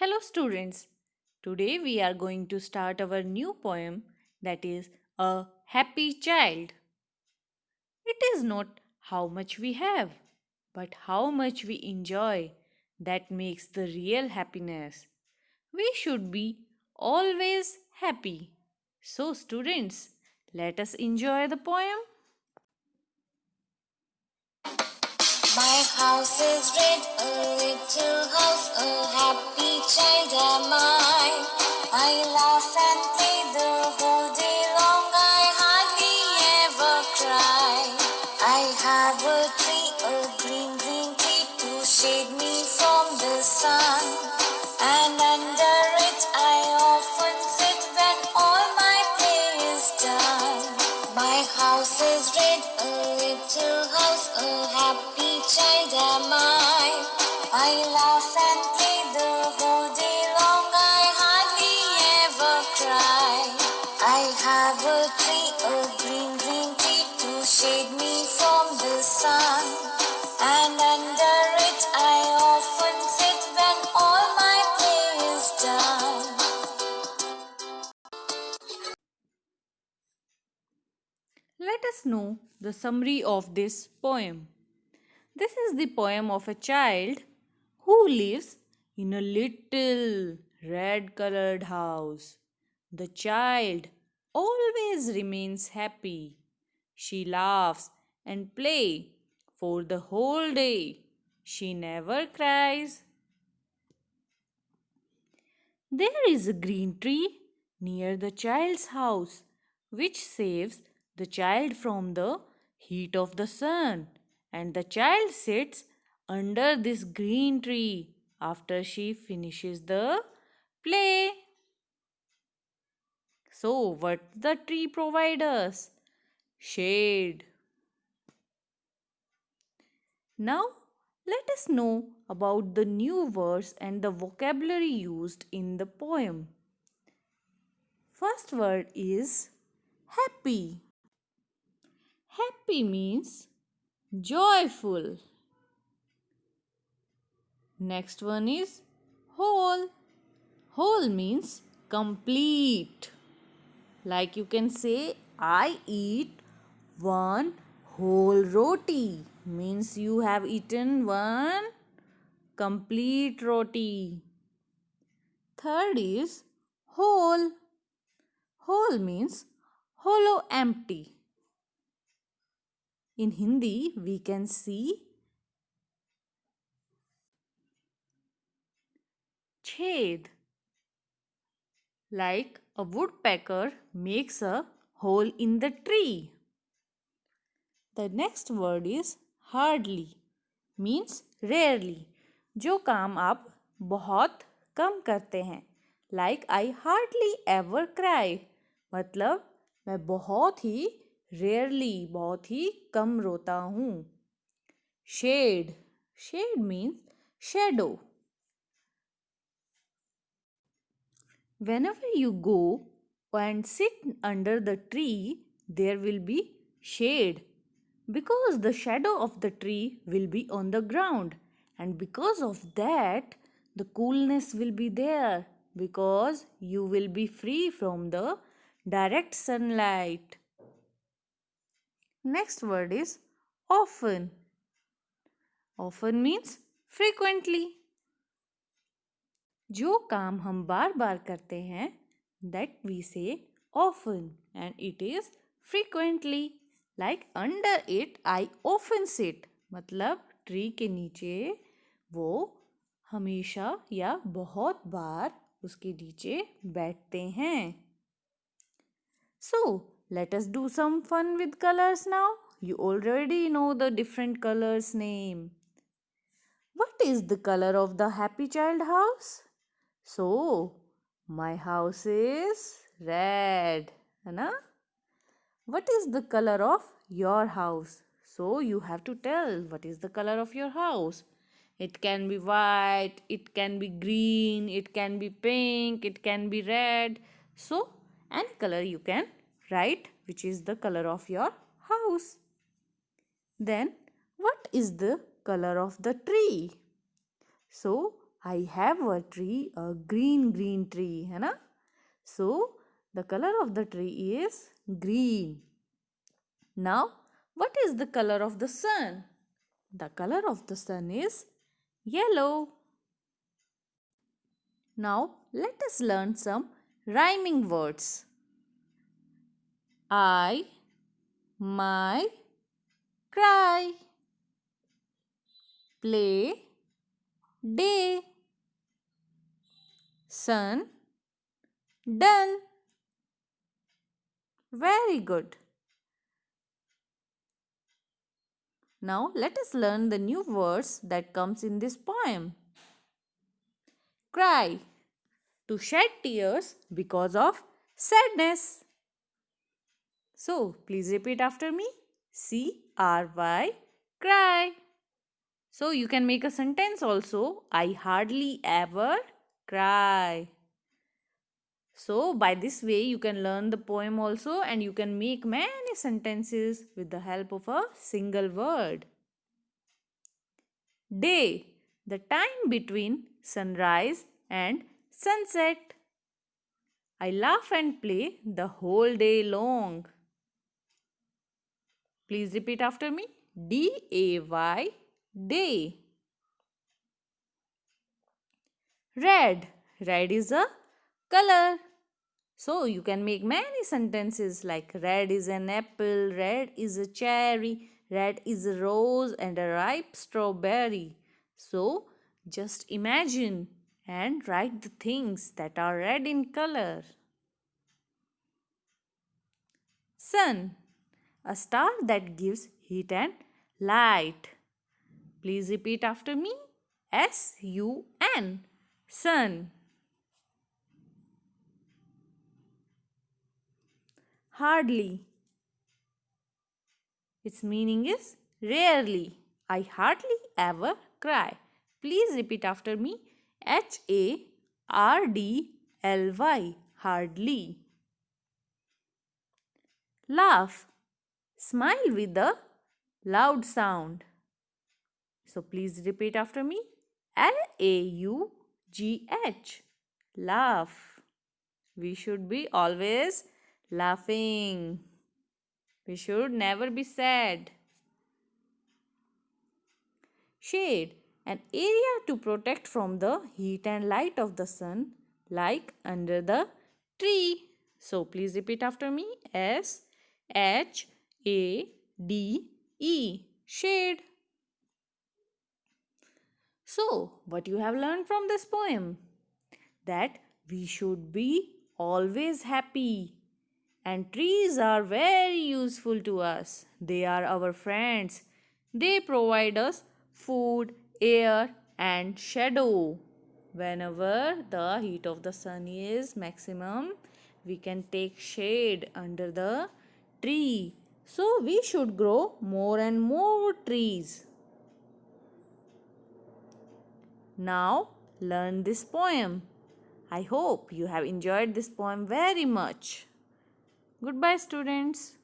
Hello, students. Today we are going to start our new poem that is A Happy Child. It is not how much we have, but how much we enjoy that makes the real happiness. We should be always happy. So, students, let us enjoy the poem. My house is red, a little house, a happy child am I. I laugh and play the whole day long, I hardly ever cry. I have a tree, a green, green tree to shade me from the sun. And under it I often sit when all my play is done. My house is red, a little house, a happy child am I. I laugh and play the whole day long, I hardly ever cry. I have a tree, a green, green tree to shade me from the sun. And under it I often sit when all my play is done. Let us know the summary of this poem. This is the poem of a child who lives in a little red colored house. The child always remains happy. She laughs and plays for the whole day. She never cries. There is a green tree near the child's house which saves the child from the heat of the sun, and the child sits under this green tree after she finishes the play. So, what the tree provides us? Shade. Now, let us know about the new words and the vocabulary used in the poem. First word is happy. Happy means joyful. Next one is whole. Whole means complete. Like you can say, I eat one whole roti. Means you have eaten one complete roti. Third is whole. Whole means hollow, empty. In Hindi, we can see Ched. Like a woodpecker makes a hole in the tree. The next word is hardly, means rarely. जो काम आप बहुत कम करते हैं. Like I hardly ever cry. मतलब मैं बहुत ही rarely, बहुत ही कम रोता हूँ. Shade. Shade means shadow. Whenever you go and sit under the tree, there will be shade because the shadow of the tree will be on the ground, and because of that, the coolness will be there because you will be free from the direct sunlight. Next word is often. Often means frequently. जो काम हम बार बार करते हैं that we say often and it is frequently. Like under it I often sit. मतलब tree के नीचे वो हमेशा या बहुत बार उसके नीचे बैठते हैं. So let us do some fun with colors now. You already know the different colors name. What is the color of the happy child house? So, my house is red. है ना? What is the color of your house? So, you have to tell what is the color of your house. It can be white, it can be green, it can be pink, it can be red. So, any color you can write which is the color of your house. Then, what is the color of the tree? So, I have a tree, a green tree, है ना? So the color of the tree is green. Now, what is the color of the sun? The color of the sun is yellow. Now, let us learn some rhyming words. I, my, cry, play, day, sun, done. Very good. Now let us learn the new words that comes in this poem. Cry, to shed tears because of sadness. So please repeat after me. C-R-Y, cry. So you can make a sentence also. I hardly ever cry. So by this way you can learn the poem also and you can make many sentences with the help of a single word. Day, the time between sunrise and sunset. I laugh and play the whole day long. Please repeat after me. D-A-Y, day. Red, red is a color. So you can make many sentences like red is an apple, red is a cherry, red is a rose and a ripe strawberry. So just imagine and write the things that are red in color. Sun, a star that gives heat and light. Please repeat after me. S-U-N, sun. Hardly, its meaning is rarely. I hardly ever cry. Please repeat after me. H-A-R-D-L-Y. Hardly. Laugh. Smile with a loud sound. So please repeat after me. L-A-U-G-H. Laugh. We should be always laughing. We should never be sad. Shade, an area to protect from the heat and light of the sun, like under the tree. So please repeat after me. S-H-A-D-E. Shade. So, what you have learned from this poem? That we should be always happy. And trees are very useful to us. They are our friends. They provide us food, air, and shadow. Whenever the heat of the sun is maximum, we can take shade under the tree. So we should grow more and more trees. Now learn this poem. I hope you have enjoyed this poem very much. Goodbye, students.